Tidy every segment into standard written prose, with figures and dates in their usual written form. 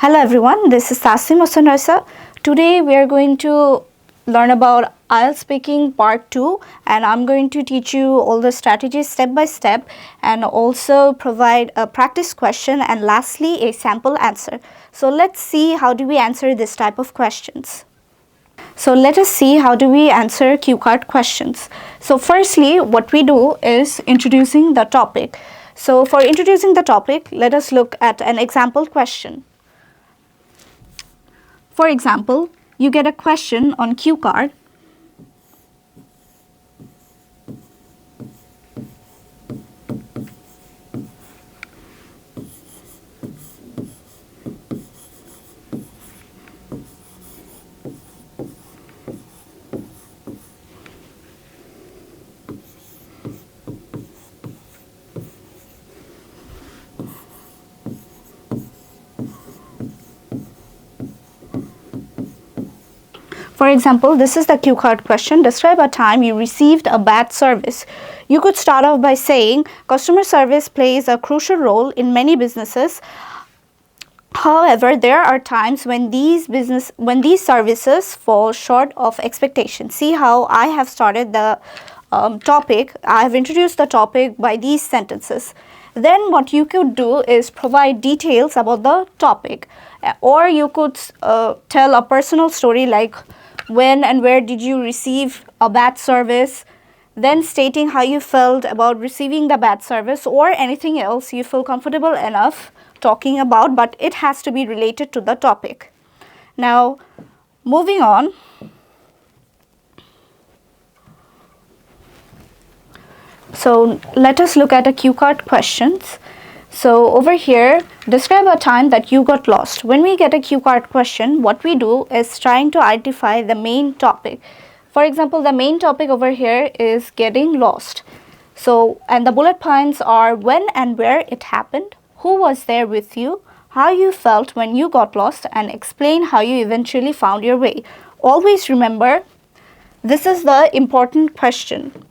Hello everyone, this is Raisa. Today we are going to learn about Ielts speaking part 2, and I'm going to teach you all the strategies step by step and also provide a practice question and lastly a sample answer. So let's see how do we answer this type of questions. So let us see how do we answer cue card questions. So firstly, what we do is introducing the topic. So for introducing the topic, let us look at an example question. For example, you get a question on cue card. For example, this is the cue card question. Describe a time you received a bad service. You could start off by saying, customer service plays a crucial role in many businesses. However, there are times when these services fall short of expectations. See how I have started the topic. I have introduced the topic by these sentences. Then what you could do is provide details about the topic, or you could tell a personal story like when and where did you receive a bad service, then stating how you felt about receiving the bad service, or anything else you feel comfortable enough talking about, but it has to be related to the topic. Now, moving on. So let us look at a cue card questions. So over here, describe a time that you got lost. When we get a cue card question, what we do is trying to identify the main topic. For example, the main topic over here is getting lost. So, and the bullet points are when and where it happened, who was there with you, how you felt when you got lost, and explain how you eventually found your way. Always remember, this is the important question.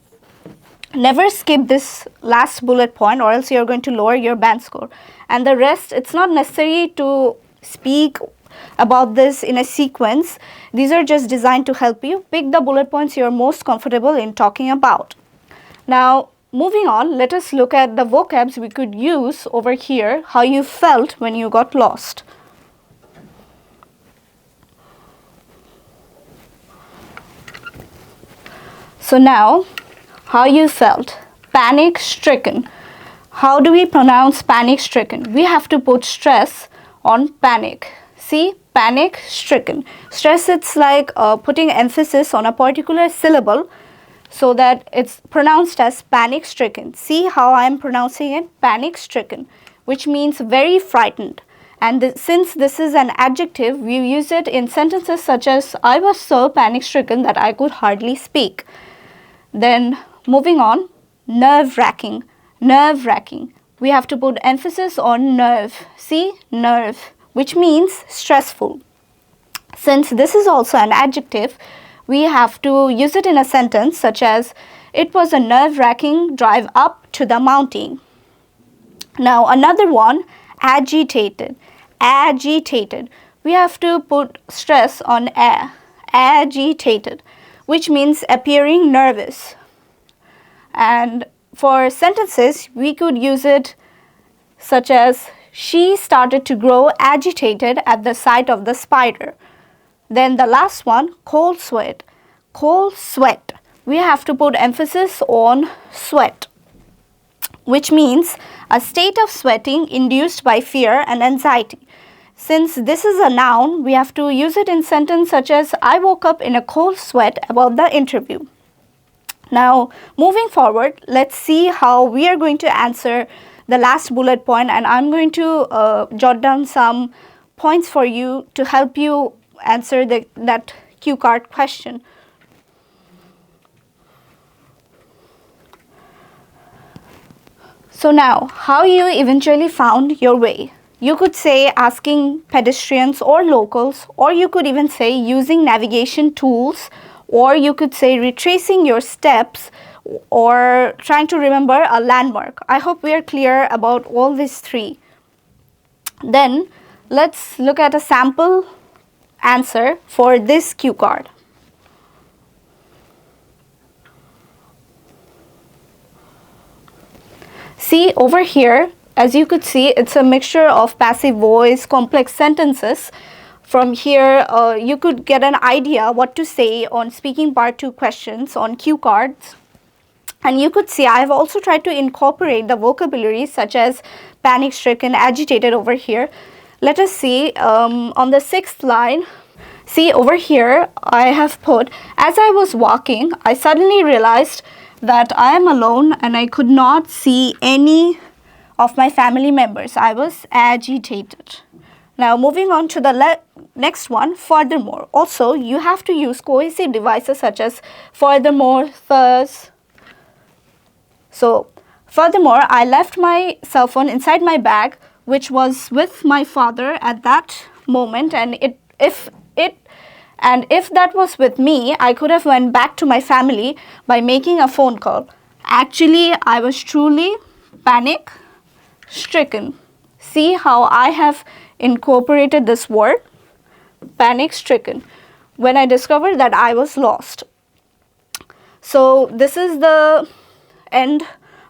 Never skip this last bullet point or else you're going to lower your band score. And the rest, it's not necessary to speak about this in a sequence. These are just designed to help you. Pick the bullet points you're most comfortable in talking about. Now, moving on, let us look at the vocabs we could use over here, how you felt when you got lost. So now, how you felt. Panic stricken. How do we pronounce panic stricken? We have to put stress on panic. See, panic stricken. Stress, it's like putting emphasis on a particular syllable so that it's pronounced as panic stricken. See how I am pronouncing it? Panic stricken, which means very frightened. And since this is an adjective, we use it in sentences such as, I was so panic stricken that I could hardly speak. Then moving on, nerve-wracking. Nerve-wracking. We have to put emphasis on nerve. See, nerve, which means stressful. Since this is also an adjective, we have to use it in a sentence such as, it was a nerve-wracking drive up to the mountain. Now another one, agitated. Agitated. We have to put stress on a. Agitated, which means appearing nervous. And for sentences, we could use it such as, she started to grow agitated at the sight of the spider. Then the last one, cold sweat. Cold sweat. We have to put emphasis on sweat, which means a state of sweating induced by fear and anxiety. Since this is a noun, we have to use it in sentence such as, I woke up in a cold sweat about the interview. Now, moving forward, let's see how we are going to answer the last bullet point, and I'm going to jot down some points for you to help you answer that cue card question. So now, how you eventually found your way. You could say asking pedestrians or locals, or you could even say using navigation tools, or you could say retracing your steps, or trying to remember a landmark. I hope we are clear about all these three. Then Let's look at a sample answer for this cue card. See over here, as you could see, it's a mixture of passive voice, complex sentences. From here, you could get an idea what to say on speaking part 2 questions on cue cards. And you could see I have also tried to incorporate the vocabulary such as panic stricken, agitated over here. Let us see on the 6th line. See over here, I have put, as I was walking, I suddenly realized that I am alone and I could not see any of my family members. I was agitated. Now moving on to the next one, furthermore. Also, you have to use cohesive devices such as furthermore, thus. So, furthermore, I left my cell phone inside my bag, which was with my father at that moment, and if that was with me, I could have went back to my family by making a phone call. Actually, I was truly panic stricken. See how I have incorporated this word, panic stricken, when I discovered that I was lost. So this is the end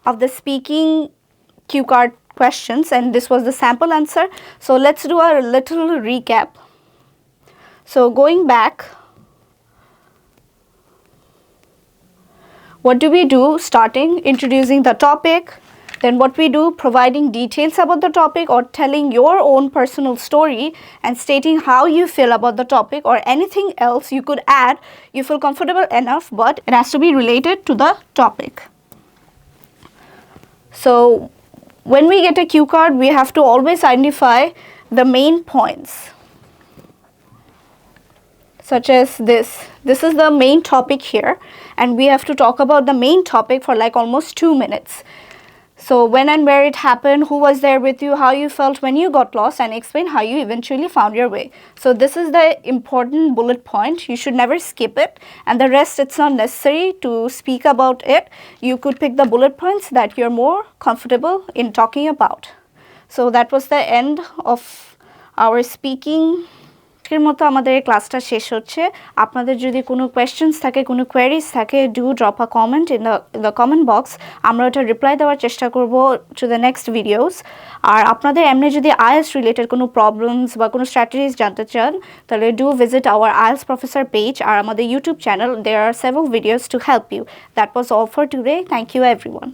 of the speaking cue card questions, and this was the sample answer. So let's do a little recap. So going back, what do we do? Starting, introducing the topic. Then what we do, providing details about the topic or telling your own personal story and stating how you feel about the topic, or anything else you could add. You feel comfortable enough, but it has to be related to the topic. So when we get a cue card, we have to always identify the main points, such as this. This is the main topic here, and we have to talk about the main topic for like almost 2 minutes. So when and where it happened, who was there with you, how you felt when you got lost, and explain how you eventually found your way. So this is the important bullet point. You should never skip it, and the rest, it's not necessary to speak about it. You could pick the bullet points that you're more comfortable in talking about. So that was the end of our speaking. এর মতো আমাদের এই ক্লাসটা শেষ হচ্ছে। আপনাদের যদি কোনো কোয়েশ্চেন্স থাকে, কোনো কোয়েরিজ থাকে, do drop a comment in the comment box. আমরা ওটা রিপ্লাই দেওয়ার চেষ্টা করব টু দ্য নেক্সট ভিডিওস। আর আপনাদের এমনি যদি আইএলস রিলেটেড কোনো প্রবলেমস বা কোনো স্ট্র্যাটেজিস জানতে চান, তাহলে do visit our IELTS professor page আর আমাদের YouTube channel. There are several videos to help you. That was all for today. Thank you everyone.